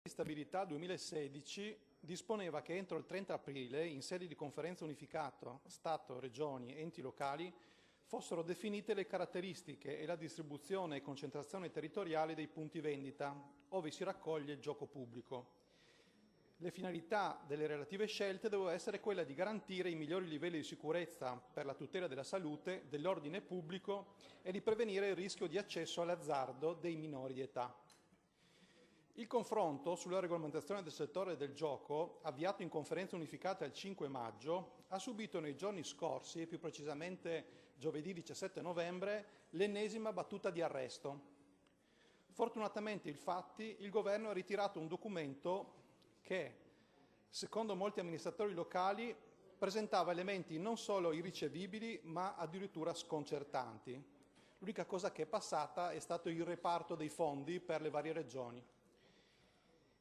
Di stabilità 2016 disponeva che entro il 30 aprile, in sede di conferenza unificata Stato, Regioni, enti locali, fossero definite le caratteristiche e la distribuzione e concentrazione territoriale dei punti vendita, ove si raccoglie il gioco pubblico. Le finalità delle relative scelte doveva essere quella di garantire i migliori livelli di sicurezza per la tutela della salute, dell'ordine pubblico e di prevenire il rischio di accesso all'azzardo dei minori di età. Il confronto sulla regolamentazione del settore del gioco, avviato in conferenza unificata il 5 maggio, ha subito nei giorni scorsi, e più precisamente giovedì 17 novembre, l'ennesima battuta di arresto. Fortunatamente, infatti, il Governo ha ritirato un documento che, secondo molti amministratori locali, presentava elementi non solo irricevibili, ma addirittura sconcertanti. L'unica cosa che è passata è stato il reparto dei fondi per le varie regioni.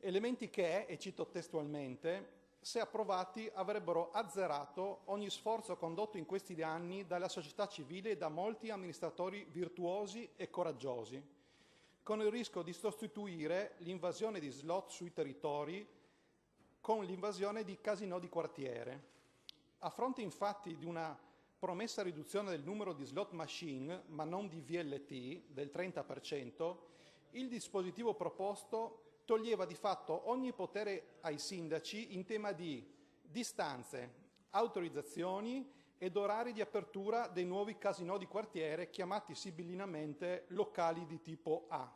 Elementi che, e cito testualmente, se approvati avrebbero azzerato ogni sforzo condotto in questi anni dalla società civile e da molti amministratori virtuosi e coraggiosi, con il rischio di sostituire l'invasione di slot sui territori con l'invasione di casinò di quartiere. A fronte infatti di una promessa riduzione del numero di slot machine, ma non di VLT, del 30%, il dispositivo proposto toglieva di fatto ogni potere ai sindaci in tema di distanze, autorizzazioni ed orari di apertura dei nuovi casinò di quartiere, chiamati sibillinamente locali di tipo A,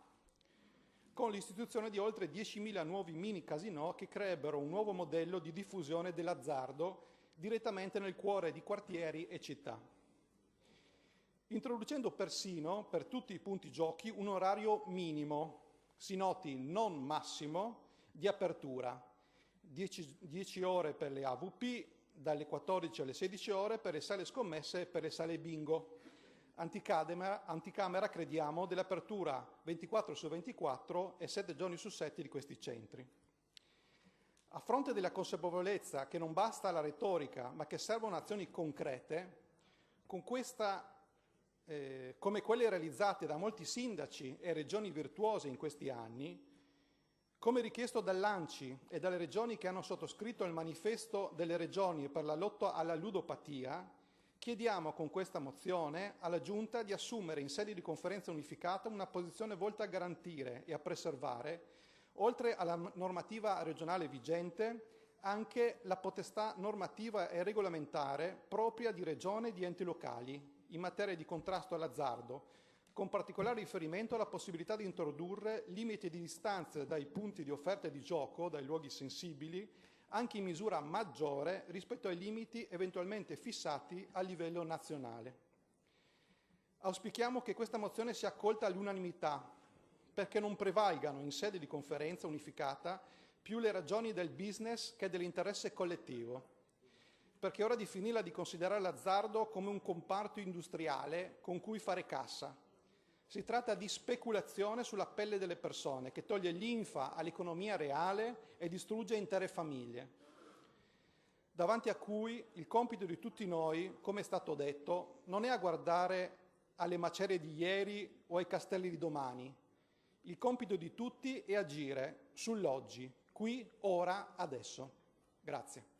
con l'istituzione di oltre 10.000 nuovi mini casinò che creerebbero un nuovo modello di diffusione dell'azzardo direttamente nel cuore di quartieri e città, introducendo persino per tutti i punti giochi un orario minimo, si noti non massimo, di apertura, 10 ore per le AVP, dalle 14 alle 16 ore per le sale scommesse e per le sale bingo. Anticamera, crediamo, dell'apertura 24 su 24 e 7 giorni su 7 di questi centri. A fronte della consapevolezza che non basta la retorica, ma che servono azioni concrete, con questa come quelle realizzate da molti sindaci e regioni virtuose in questi anni, come richiesto dall'ANCI e dalle regioni che hanno sottoscritto il manifesto delle regioni per la lotta alla ludopatia, chiediamo con questa mozione alla Giunta di assumere in sede di conferenza unificata una posizione volta a garantire e a preservare, oltre alla normativa regionale vigente, anche la potestà normativa e regolamentare propria di regione e di enti locali in materia di contrasto all'azzardo, con particolare riferimento alla possibilità di introdurre limiti di distanze dai punti di offerta di gioco, dai luoghi sensibili, anche in misura maggiore rispetto ai limiti eventualmente fissati a livello nazionale. Auspichiamo che questa mozione sia accolta all'unanimità, perché non prevalgano in sede di conferenza unificata più le ragioni del business che dell'interesse collettivo, perché è ora di finirla di considerare l'azzardo come un comparto industriale con cui fare cassa. Si tratta di speculazione sulla pelle delle persone, che toglie linfa all'economia reale e distrugge intere famiglie, davanti a cui il compito di tutti noi, come è stato detto, non è a guardare alle macerie di ieri o ai castelli di domani. Il compito di tutti è agire sull'oggi, qui, ora, adesso. Grazie.